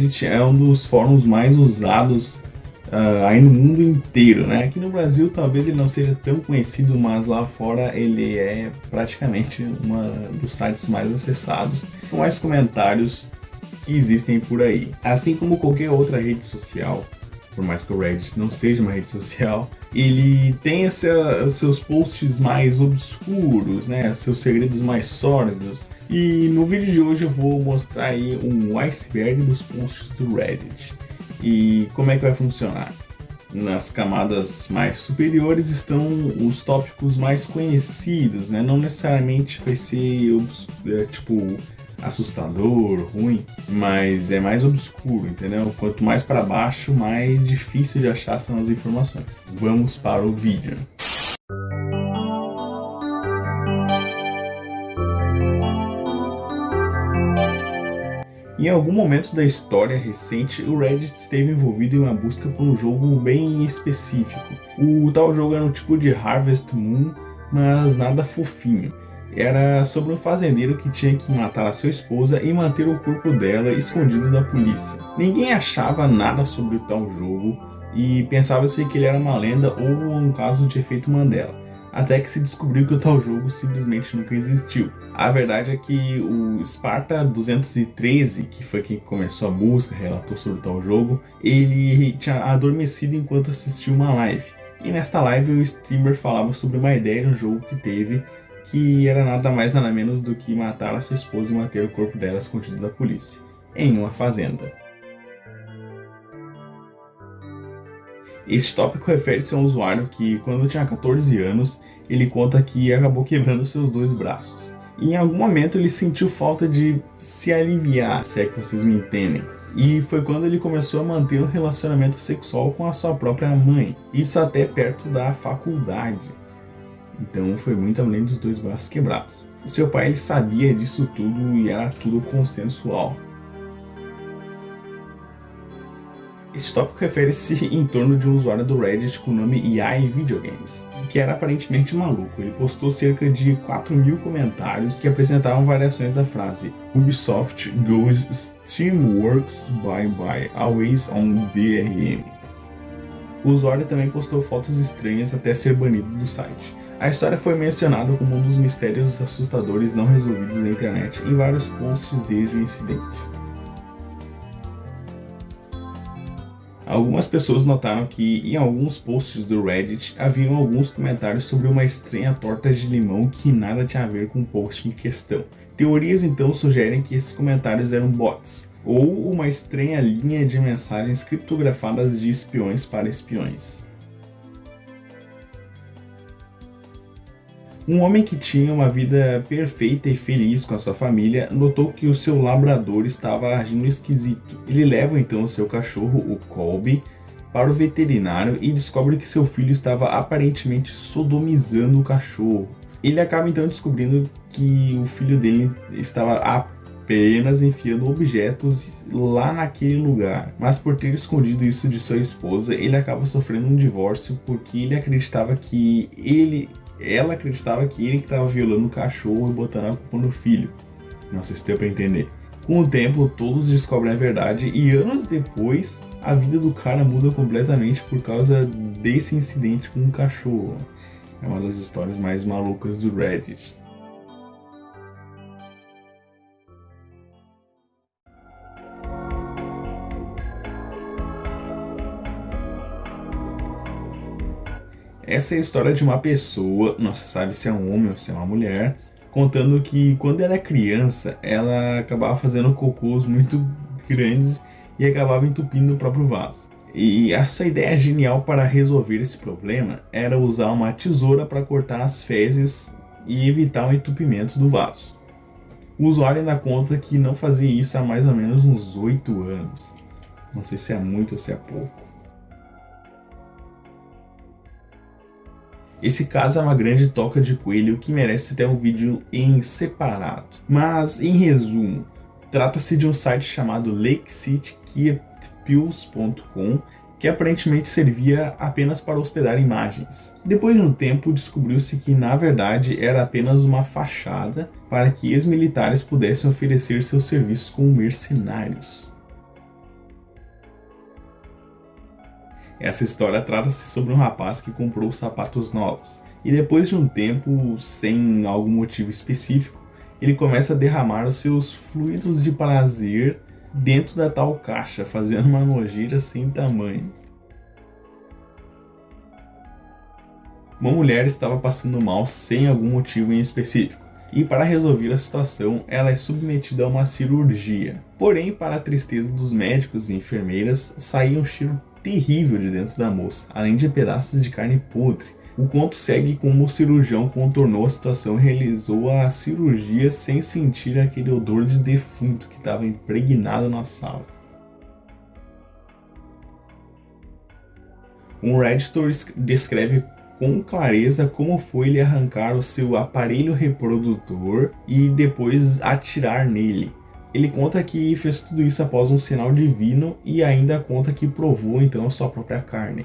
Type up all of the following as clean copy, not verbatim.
Reddit é um dos fóruns mais usados aí no mundo inteiro, né? Aqui no Brasil talvez ele não seja tão conhecido, mas lá fora ele é praticamente um dos sites mais acessados, com mais comentários que existem por aí. Assim como qualquer outra rede social, por mais que o Reddit não seja uma rede social, ele tem seus posts mais obscuros, né? Seus segredos mais sórdidos. E no vídeo de hoje eu vou mostrar aí um iceberg dos posts do Reddit. E como é que vai funcionar? Nas camadas mais superiores estão os tópicos mais conhecidos, né? Não necessariamente vai ser tipo assustador, ruim, mas é mais obscuro, entendeu? Quanto mais para baixo, mais difícil de achar são as informações. Vamos para o vídeo. Em algum momento da história recente, o Reddit esteve envolvido em uma busca por um jogo bem específico. O tal jogo era um tipo de Harvest Moon, mas nada fofinho. Era sobre um fazendeiro que tinha que matar a sua esposa e manter o corpo dela escondido da polícia. Ninguém achava nada sobre o tal jogo e pensava-se que ele era uma lenda ou um caso de efeito Mandela. Até que se descobriu que o tal jogo simplesmente nunca existiu. A verdade é que o Sparta 213, que foi quem começou a busca, relatou sobre o tal jogo, ele tinha adormecido enquanto assistia uma live. E nesta live o streamer falava sobre uma ideia de um jogo que teve, que era nada mais nada menos do que matar a sua esposa e manter o corpo dela escondido da polícia, em uma fazenda. Este tópico refere-se a um usuário que, quando tinha 14 anos, ele conta que acabou quebrando seus 2 braços. E em algum momento ele sentiu falta de se aliviar, se é que vocês me entendem. E foi quando ele começou a manter um relacionamento sexual com a sua própria mãe. Isso até perto da faculdade. Então foi muito além dos 2 braços quebrados. O seu pai ele sabia disso tudo e era tudo consensual. Este tópico refere-se em torno de um usuário do Reddit com o nome EA Videogames, que era aparentemente maluco. Ele postou cerca de 4.000 comentários que apresentavam variações da frase Ubisoft goes Steamworks bye always on DRM. O usuário também postou fotos estranhas até ser banido do site. A história foi mencionada como um dos mistérios assustadores não resolvidos na internet em vários posts desde o incidente. Algumas pessoas notaram que em alguns posts do Reddit haviam alguns comentários sobre uma estranha torta de limão que nada tinha a ver com o post em questão. Teorias então sugerem que esses comentários eram bots, ou uma estranha linha de mensagens criptografadas de espiões para espiões. Um homem que tinha uma vida perfeita e feliz com a sua família notou que o seu labrador estava agindo esquisito. Ele leva então o seu cachorro, o Colby, para o veterinário e descobre que seu filho estava aparentemente sodomizando o cachorro. Ele acaba então descobrindo que o filho dele estava apenas enfiando objetos lá naquele lugar, mas por ter escondido isso de sua esposa, ele acaba sofrendo um divórcio porque ela acreditava que ele estava violando o cachorro e botando a culpa no filho. Não sei se deu para entender. Com o tempo, todos descobrem a verdade e anos depois, a vida do cara muda completamente por causa desse incidente com o cachorro. É uma das histórias mais malucas do Reddit. Essa é a história de uma pessoa, não se sabe se é um homem ou se é uma mulher, contando que quando ela é criança, ela acabava fazendo cocôs muito grandes e acabava entupindo o próprio vaso. E a sua ideia genial para resolver esse problema era usar uma tesoura para cortar as fezes e evitar o entupimento do vaso. O usuário ainda conta que não fazia isso há mais ou menos uns 8 anos. Não sei se é muito ou se é pouco. Esse caso é uma grande toca de coelho que merece até um vídeo em separado. Mas, em resumo, trata-se de um site chamado LakeCityKeepPills.com que aparentemente servia apenas para hospedar imagens. Depois de um tempo, descobriu-se que na verdade era apenas uma fachada para que ex-militares pudessem oferecer seus serviços como mercenários. Essa história trata-se sobre um rapaz que comprou sapatos novos e depois de um tempo, sem algum motivo específico, ele começa a derramar os seus fluidos de prazer dentro da tal caixa, fazendo uma nojeira sem tamanho. Uma mulher estava passando mal sem algum motivo em específico, e para resolver a situação, ela é submetida a uma cirurgia. Porém, para a tristeza dos médicos e enfermeiras, saía um cheiro terrível de dentro da moça, além de pedaços de carne podre. O conto segue como o cirurgião contornou a situação e realizou a cirurgia sem sentir aquele odor de defunto que estava impregnado na sala. Um Redditor descreve com clareza como foi lhe arrancar o seu aparelho reprodutor e depois atirar nele. Ele conta que fez tudo isso após um sinal divino e ainda conta que provou então a sua própria carne.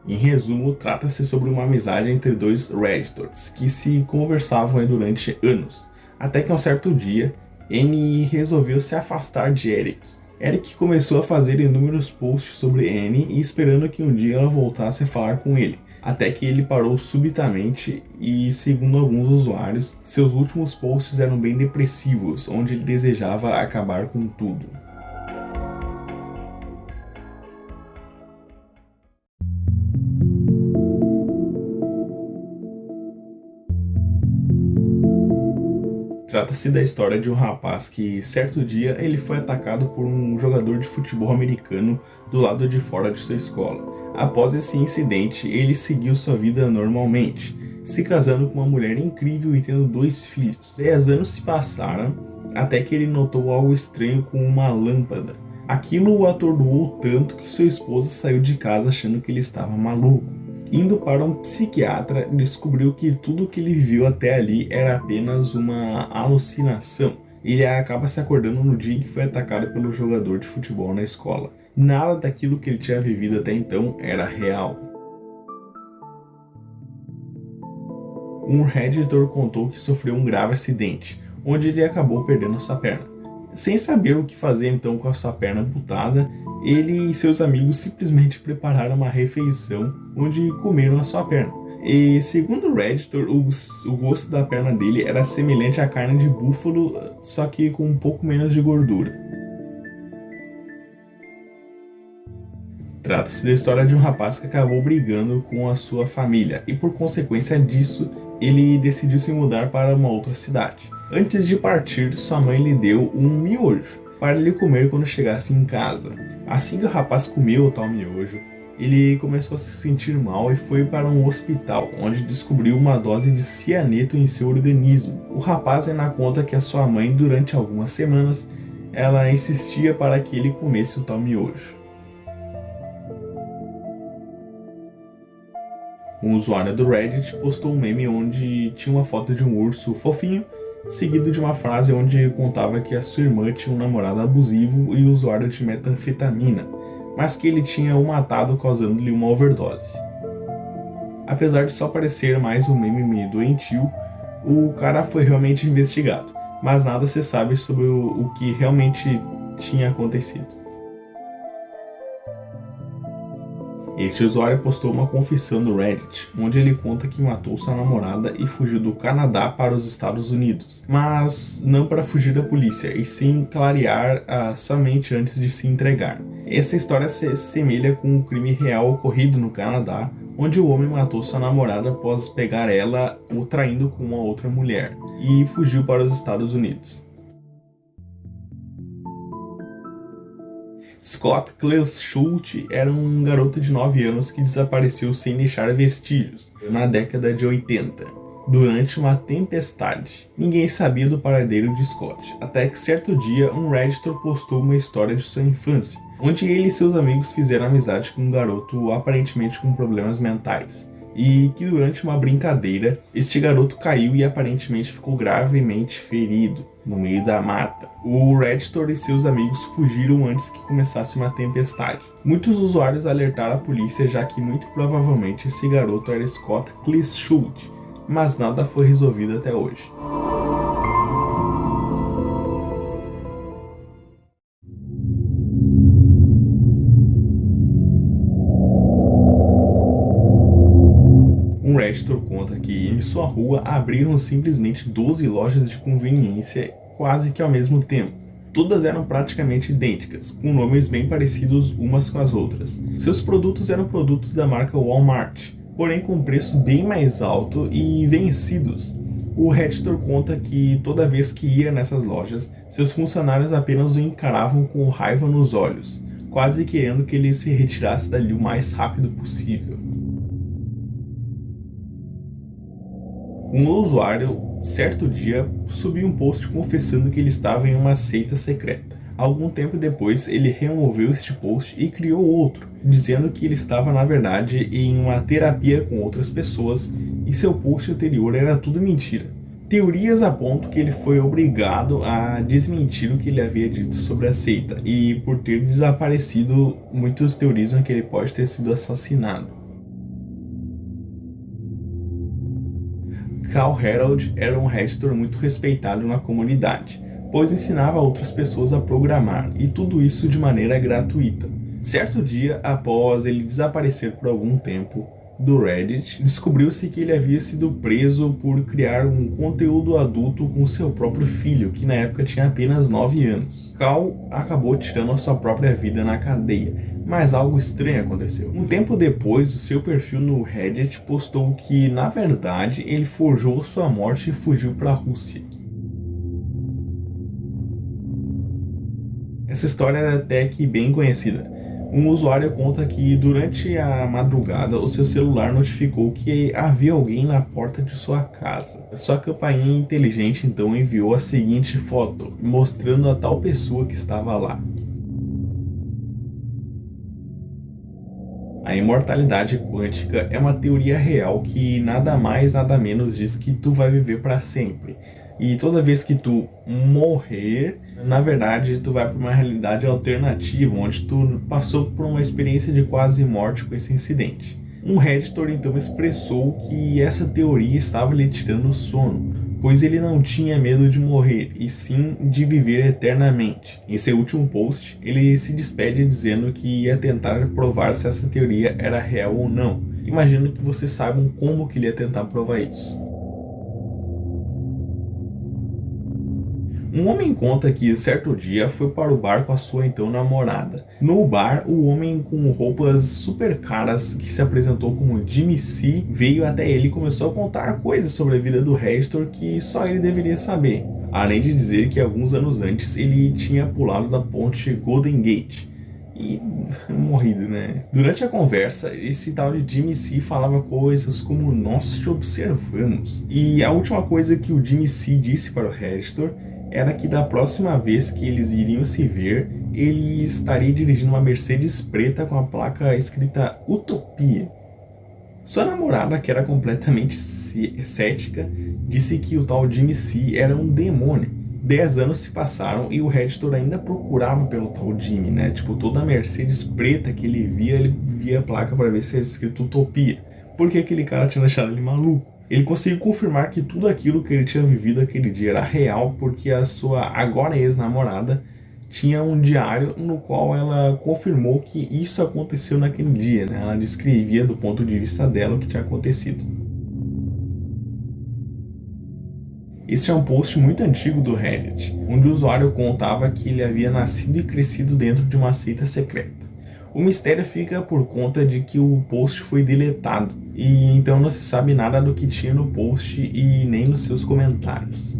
Em resumo, trata-se sobre uma amizade entre dois Redditors que se conversavam durante anos, até que um certo dia, Annie resolveu se afastar de Eric. Eric começou a fazer inúmeros posts sobre Annie e esperando que um dia ela voltasse a falar com ele, até que ele parou subitamente e, segundo alguns usuários, seus últimos posts eram bem depressivos, onde ele desejava acabar com tudo. Trata-se da história de um rapaz que, certo dia, ele foi atacado por um jogador de futebol americano do lado de fora de sua escola. Após esse incidente, ele seguiu sua vida normalmente, se casando com uma mulher incrível e tendo 2 filhos. 10 anos se passaram, até que ele notou algo estranho com uma lâmpada. Aquilo o atordoou tanto que sua esposa saiu de casa achando que ele estava maluco. Indo para um psiquiatra, descobriu que tudo o que ele viu até ali era apenas uma alucinação. Ele acaba se acordando no dia em que foi atacado pelo jogador de futebol na escola. Nada daquilo que ele tinha vivido até então era real. Um Redditor contou que sofreu um grave acidente, onde ele acabou perdendo sua perna. Sem saber o que fazer então com a sua perna amputada, ele e seus amigos simplesmente prepararam uma refeição onde comeram a sua perna. E segundo o Redditor, o gosto da perna dele era semelhante à carne de búfalo, só que com um pouco menos de gordura. Trata-se da história de um rapaz que acabou brigando com a sua família e por consequência disso, ele decidiu se mudar para uma outra cidade. Antes de partir, sua mãe lhe deu um miojo para ele comer quando chegasse em casa. Assim que o rapaz comeu o tal miojo, ele começou a se sentir mal e foi para um hospital, onde descobriu uma dose de cianeto em seu organismo. O rapaz ainda conta que a sua mãe, durante algumas semanas, ela insistia para que ele comesse o tal miojo. Um usuário do Reddit postou um meme onde tinha uma foto de um urso fofinho, seguido de uma frase onde contava que a sua irmã tinha um namorado abusivo e usuário de metanfetamina, mas que ele tinha o matado causando-lhe uma overdose. Apesar de só parecer mais um meme meio doentio, o cara foi realmente investigado, mas nada se sabe sobre o que realmente tinha acontecido. Este usuário postou uma confissão no Reddit, onde ele conta que matou sua namorada e fugiu do Canadá para os Estados Unidos, mas não para fugir da polícia, e sim clarear sua mente antes de se entregar. Essa história se assemelha com um crime real ocorrido no Canadá, onde o homem matou sua namorada após pegar ela o traindo com uma outra mulher, e fugiu para os Estados Unidos. Scott Klesschult era um garoto de 9 anos que desapareceu sem deixar vestígios na década de 80, durante uma tempestade. Ninguém sabia do paradeiro de Scott, até que certo dia um Redditor postou uma história de sua infância, onde ele e seus amigos fizeram amizade com um garoto aparentemente com problemas mentais. E que durante uma brincadeira, este garoto caiu e aparentemente ficou gravemente ferido no meio da mata. O Redditor e seus amigos fugiram antes que começasse uma tempestade. Muitos usuários alertaram a polícia, já que muito provavelmente esse garoto era Scott Klesschult, mas nada foi resolvido até hoje. Um Redditor conta que em sua rua abriram simplesmente 12 lojas de conveniência quase que ao mesmo tempo. Todas eram praticamente idênticas, com nomes bem parecidos umas com as outras. Seus produtos eram produtos da marca Walmart, porém com preço bem mais alto e vencidos. O Redditor conta que toda vez que ia nessas lojas, seus funcionários apenas o encaravam com raiva nos olhos, quase querendo que ele se retirasse dali o mais rápido possível. Um usuário, certo dia, subiu um post confessando que ele estava em uma seita secreta. Algum tempo depois, ele removeu este post e criou outro, dizendo que ele estava na verdade em uma terapia com outras pessoas e seu post anterior era tudo mentira. Teorias apontam que ele foi obrigado a desmentir o que ele havia dito sobre a seita, e por ter desaparecido, muitos teorizam que ele pode ter sido assassinado. Cal Harold era um Redditor muito respeitado na comunidade, pois ensinava outras pessoas a programar, e tudo isso de maneira gratuita. Certo dia, após ele desaparecer por algum tempo do Reddit, descobriu-se que ele havia sido preso por criar um conteúdo adulto com seu próprio filho, que na época tinha apenas 9 anos. Cal acabou tirando a sua própria vida na cadeia, mas algo estranho aconteceu. Um tempo depois, o seu perfil no Reddit postou que, na verdade, ele forjou sua morte e fugiu para a Rússia. Essa história é até que bem conhecida. Um usuário conta que durante a madrugada o seu celular notificou que havia alguém na porta de sua casa. Sua campainha inteligente então enviou a seguinte foto, mostrando a tal pessoa que estava lá. A imortalidade quântica é uma teoria real que nada mais nada menos diz que tu vai viver para sempre. E toda vez que tu morrer, na verdade tu vai para uma realidade alternativa, onde tu passou por uma experiência de quase morte com esse incidente. Um Redditor então expressou que essa teoria estava lhe tirando o sono, pois ele não tinha medo de morrer, e sim de viver eternamente. Em seu último post, ele se despede dizendo que ia tentar provar se essa teoria era real ou não. Imagino que vocês saibam como que ele ia tentar provar isso. Um homem conta que certo dia foi para o bar com a sua então namorada. No bar, o homem com roupas super caras que se apresentou como Jimmy C veio até ele e começou a contar coisas sobre a vida do Redditor que só ele deveria saber. Além de dizer que alguns anos antes ele tinha pulado da ponte Golden Gate e morrido, né? Durante a conversa, esse tal de Jimmy C falava coisas como nós te observamos. E a última coisa que o Jimmy C disse para o Redditor era que da próxima vez que eles iriam se ver, ele estaria dirigindo uma Mercedes preta com a placa escrita Utopia. Sua namorada, que era completamente cética, disse que o tal Jimmy C era um demônio. 10 anos se passaram e o Redditor ainda procurava pelo tal Jimmy, né? Tipo, toda a Mercedes preta que ele via a placa para ver se era escrito Utopia. Porque aquele cara tinha deixado ele maluco. Ele conseguiu confirmar que tudo aquilo que ele tinha vivido aquele dia era real, porque a sua agora ex-namorada tinha um diário no qual ela confirmou que isso aconteceu naquele dia, né? Ela descrevia do ponto de vista dela o que tinha acontecido. Esse é um post muito antigo do Reddit, onde o usuário contava que ele havia nascido e crescido dentro de uma seita secreta. O mistério fica por conta de que o post foi deletado, e então não se sabe nada do que tinha no post e nem nos seus comentários.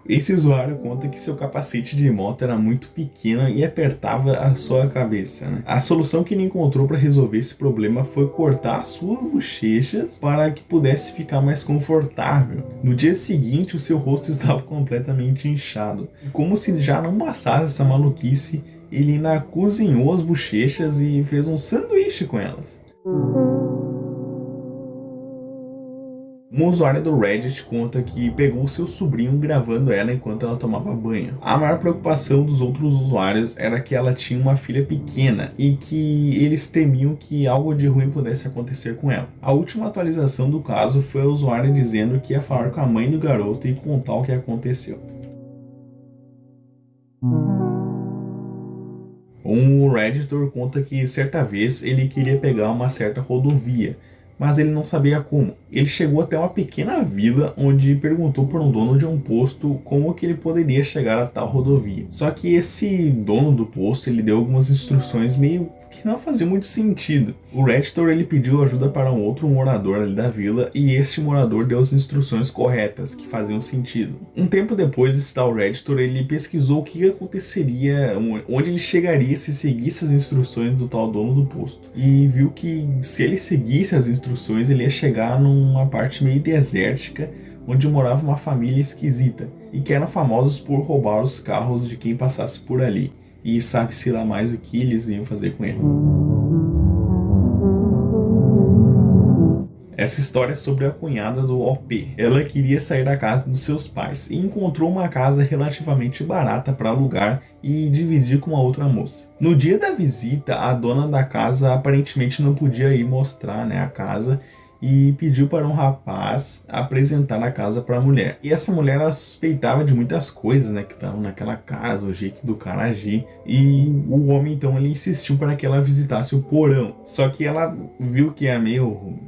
Esse usuário conta que seu capacete de moto era muito pequeno e apertava a sua cabeça, né? A solução que ele encontrou para resolver esse problema foi cortar as suas bochechas para que pudesse ficar mais confortável. No dia seguinte, o seu rosto estava completamente inchado. Como se já não bastasse essa maluquice, ele ainda cozinhou as bochechas e fez um sanduíche com elas. Uma usuária do Reddit conta que pegou seu sobrinho gravando ela enquanto ela tomava banho. A maior preocupação dos outros usuários era que ela tinha uma filha pequena e que eles temiam que algo de ruim pudesse acontecer com ela. A última atualização do caso foi a usuária dizendo que ia falar com a mãe do garoto e contar o que aconteceu. Um Redditor conta que certa vez ele queria pegar uma certa rodovia, mas ele não sabia como. Ele chegou até uma pequena vila onde perguntou para um dono de um posto como que ele poderia chegar a tal rodovia. Só que esse dono do posto ele deu algumas instruções meio que não faziam muito sentido. O Redditor ele pediu ajuda para um outro morador ali da vila e este morador deu as instruções corretas que faziam sentido. Um tempo depois, esse tal Redditor ele pesquisou o que aconteceria, onde ele chegaria se seguisse as instruções do tal dono do posto e viu que se ele seguisse as instruções ele ia chegar numa parte meio desértica onde morava uma família esquisita e que eram famosos por roubar os carros de quem passasse por ali. E sabe-se lá mais o que eles iam fazer com ele. Essa história é sobre a cunhada do OP. Ela queria sair da casa dos seus pais e encontrou uma casa relativamente barata para alugar e dividir com uma outra moça. No dia da visita, a dona da casa aparentemente não podia ir mostrar, a casa e pediu para um rapaz apresentar a casa para a mulher. E essa mulher ela suspeitava de muitas coisas, que estavam naquela casa, o jeito do cara agir. E o homem então ele insistiu para que ela visitasse o porão. Só que ela viu que era meio,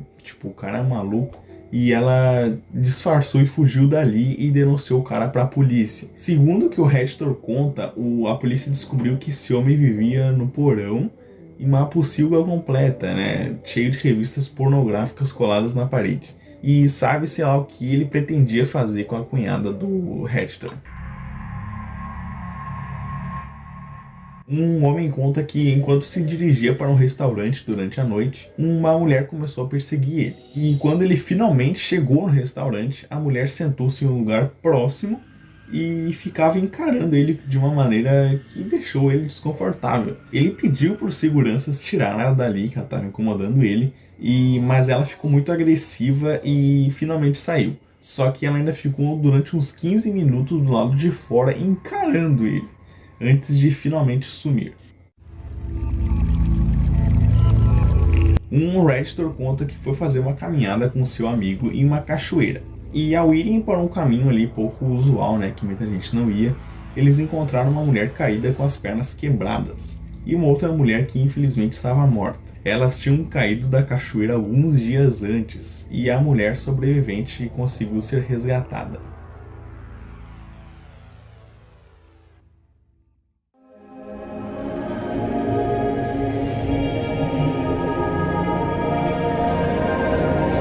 o cara é maluco. E ela disfarçou e fugiu dali e denunciou o cara para a polícia. Segundo o que o Redditor conta, a polícia descobriu que esse homem vivia no porão e uma pocilga completa, cheio de revistas pornográficas coladas na parede. E sabe-se lá o que ele pretendia fazer com a cunhada do Redditor. Um homem conta que enquanto se dirigia para um restaurante durante a noite, uma mulher começou a perseguir ele. E quando ele finalmente chegou no restaurante, a mulher sentou-se em um lugar próximo e ficava encarando ele de uma maneira que deixou ele desconfortável. Ele pediu para os seguranças tirar ela dali, que ela estava incomodando ele, mas ela ficou muito agressiva e finalmente saiu. Só que ela ainda ficou durante uns 15 minutos do lado de fora encarando ele, antes de finalmente sumir. Um Redditor conta que foi fazer uma caminhada com seu amigo em uma cachoeira. E ao irem por um caminho ali pouco usual, que muita gente não ia, eles encontraram uma mulher caída com as pernas quebradas e uma outra mulher que infelizmente estava morta. Elas tinham caído da cachoeira alguns dias antes e a mulher sobrevivente conseguiu ser resgatada.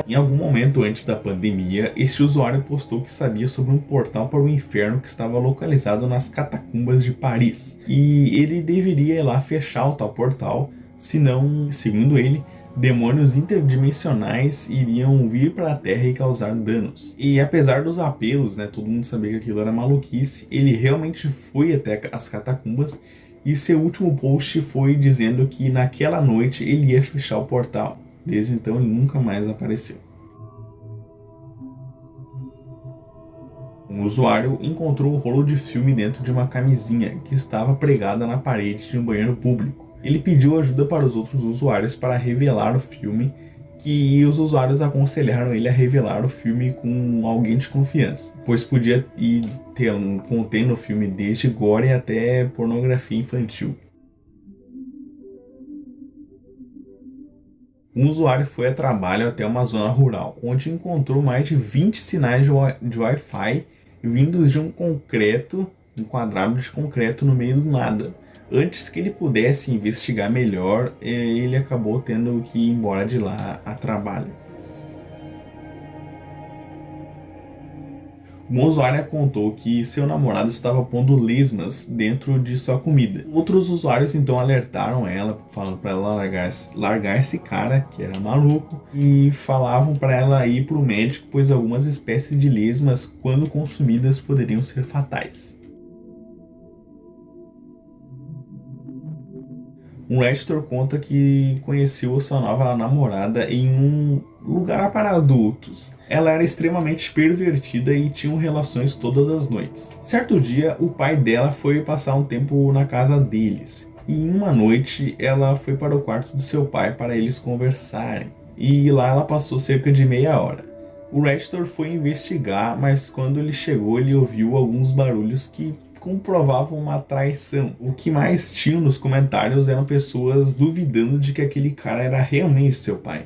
Em algum momento antes da pandemia, este usuário postou que sabia sobre um portal para o inferno que estava localizado nas catacumbas de Paris. E ele deveria ir lá fechar o tal portal, senão, segundo ele, demônios interdimensionais iriam vir para a Terra e causar danos. E apesar dos apelos, todo mundo sabia que aquilo era maluquice, ele realmente foi até as catacumbas e seu último post foi dizendo que naquela noite ele ia fechar o portal. Desde então ele nunca mais apareceu. Um usuário encontrou um rolo de filme dentro de uma camisinha que estava pregada na parede de um banheiro público. Ele pediu ajuda para os outros usuários para revelar o filme, que os usuários aconselharam ele a revelar o filme com alguém de confiança, pois podia conter no filme desde gore até pornografia infantil. Um usuário foi a trabalho até uma zona rural, onde encontrou mais de 20 sinais de Wi-Fi vindos de um quadrado de concreto no meio do nada. Antes que ele pudesse investigar melhor, ele acabou tendo que ir embora de lá a trabalho. Uma usuária contou que seu namorado estava pondo lesmas dentro de sua comida. Outros usuários então alertaram ela, falando para ela largar esse cara, que era maluco, e falavam para ela ir para o médico, pois algumas espécies de lesmas, quando consumidas, poderiam ser fatais. Um Redditor conta que conheceu sua nova namorada em um lugar para adultos. Ela era extremamente pervertida e tinham relações todas as noites. Certo dia, o pai dela foi passar um tempo na casa deles. E em uma noite, ela foi para o quarto do seu pai para eles conversarem. E lá ela passou cerca de meia hora. O Redditor foi investigar, mas quando ele chegou, ele ouviu alguns barulhos que comprovavam uma traição. O que mais tinha nos comentários eram pessoas duvidando de que aquele cara era realmente seu pai.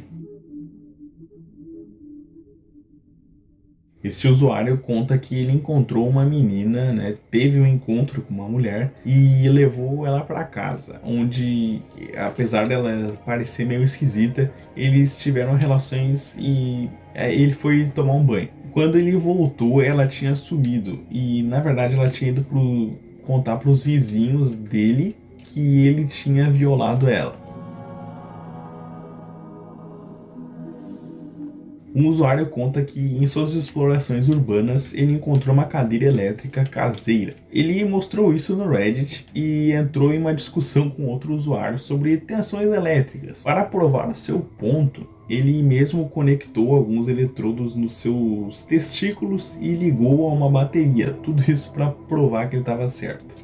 Esse usuário conta que ele encontrou uma menina, né, teve um encontro com uma mulher e levou ela para casa, onde, apesar dela parecer meio esquisita, eles tiveram relações e ele foi tomar um banho. Quando ele voltou, ela tinha sumido e, na verdade, ela tinha ido contar para os vizinhos dele que ele tinha violado ela. Um usuário conta que em suas explorações urbanas ele encontrou uma cadeira elétrica caseira. Ele mostrou isso no Reddit e entrou em uma discussão com outro usuário sobre tensões elétricas. Para provar o seu ponto, ele mesmo conectou alguns eletrodos nos seus testículos e ligou a uma bateria. Tudo isso para provar que ele estava certo.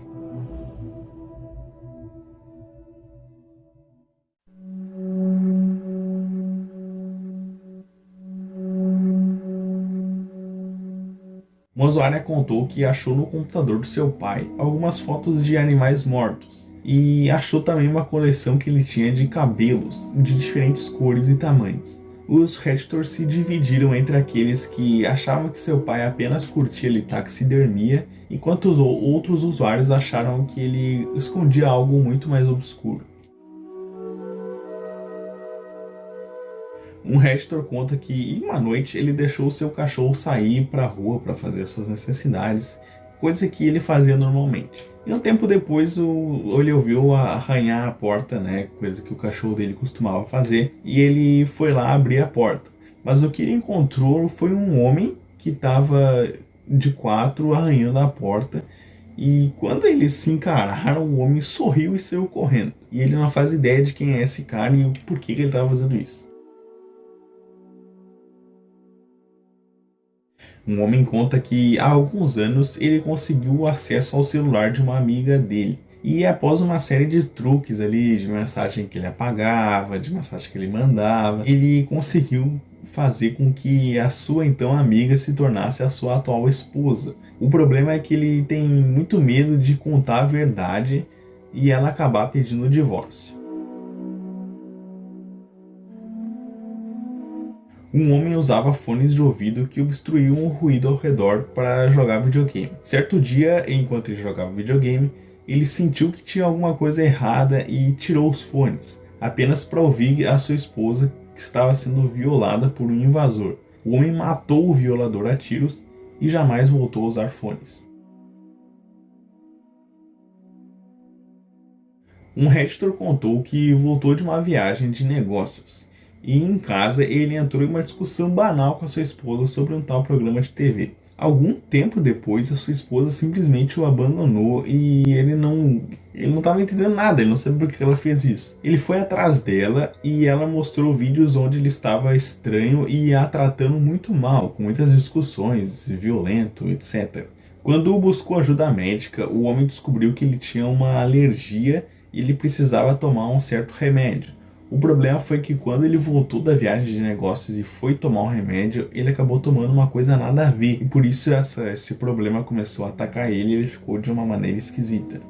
Uma usuária contou que achou no computador do seu pai algumas fotos de animais mortos e achou também uma coleção que ele tinha de cabelos de diferentes cores e tamanhos. Os Redditors se dividiram entre aqueles que achavam que seu pai apenas curtia taxidermia, enquanto os outros usuários acharam que ele escondia algo muito mais obscuro. Um Redditor conta que em uma noite ele deixou seu cachorro sair para a rua para fazer suas necessidades, coisa que ele fazia normalmente. E um tempo depois ele ouviu arranhar a porta, né, coisa que o cachorro dele costumava fazer, e ele foi lá abrir a porta. Mas o que ele encontrou foi um homem que estava de quatro arranhando a porta. E quando eles se encararam, o homem sorriu e saiu correndo. E ele não faz ideia de quem é esse cara e por que ele estava fazendo isso. Um homem conta que há alguns anos ele conseguiu acesso ao celular de uma amiga dele. E após uma série de truques ali, de mensagem que ele apagava, de mensagem que ele mandava, ele conseguiu fazer com que a sua então amiga se tornasse a sua atual esposa. O problema é que ele tem muito medo de contar a verdade e ela acabar pedindo o divórcio. Um homem usava fones de ouvido que obstruíam o ruído ao redor para jogar videogame. Certo dia, enquanto ele jogava videogame, ele sentiu que tinha alguma coisa errada e tirou os fones, apenas para ouvir a sua esposa que estava sendo violada por um invasor. O homem matou o violador a tiros e jamais voltou a usar fones. Um Redditor contou que voltou de uma viagem de negócios e em casa ele entrou em uma discussão banal com a sua esposa sobre um tal programa de TV. Algum tempo depois, a sua esposa simplesmente o abandonou e ele não estava entendendo nada, ele não sabia por que ela fez isso. Ele foi atrás dela e ela mostrou vídeos onde ele estava estranho e a tratando muito mal, com muitas discussões, violento, etc. Quando buscou ajuda médica, o homem descobriu que ele tinha uma alergia e ele precisava tomar um certo remédio. O problema foi que quando ele voltou da viagem de negócios e foi tomar um remédio, ele acabou tomando uma coisa nada a ver. E por isso esse problema começou a atacar ele e ele ficou de uma maneira esquisita.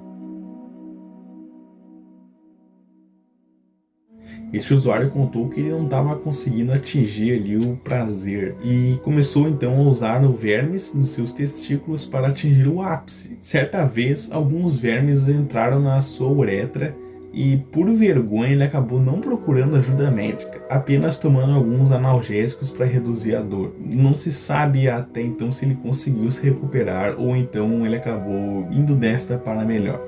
Este usuário contou que ele não estava conseguindo atingir ali o prazer e começou então a usar o vermes nos seus testículos para atingir o ápice. Certa vez, alguns vermes entraram na sua uretra e por vergonha ele acabou não procurando ajuda médica, apenas tomando alguns analgésicos para reduzir a dor. Não se sabe até então se ele conseguiu se recuperar ou então ele acabou indo desta para melhor.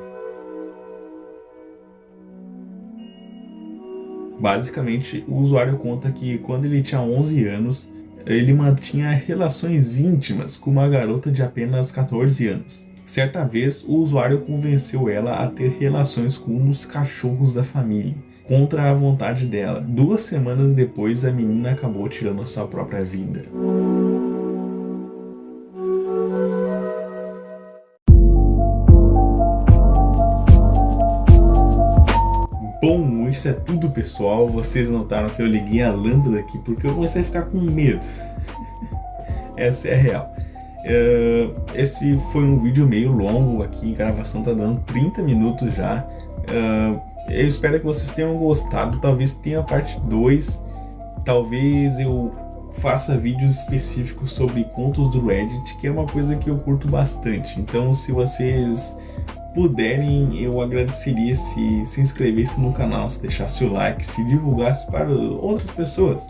Basicamente, o usuário conta que quando ele tinha 11 anos, ele mantinha relações íntimas com uma garota de apenas 14 anos. Certa vez, o usuário convenceu ela a ter relações com um dos cachorros da família, contra a vontade dela. 2 semanas depois, a menina acabou tirando a sua própria vida. Bom, isso é tudo, pessoal. Vocês notaram que eu liguei a lâmpada aqui porque eu comecei a ficar com medo. Essa é a real. Esse foi um vídeo meio longo aqui, a gravação tá dando 30 minutos já. Eu espero que vocês tenham gostado. Talvez tenha a parte 2. Talvez eu faça vídeos específicos sobre contos do Reddit, que é uma coisa que eu curto bastante. Então, se vocês puderem, eu agradeceria se inscrevesse no canal, se deixasse o like, se divulgasse para outras pessoas.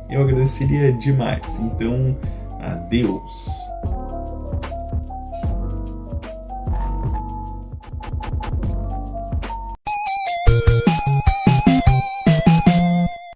Eu agradeceria demais. Então, adeus!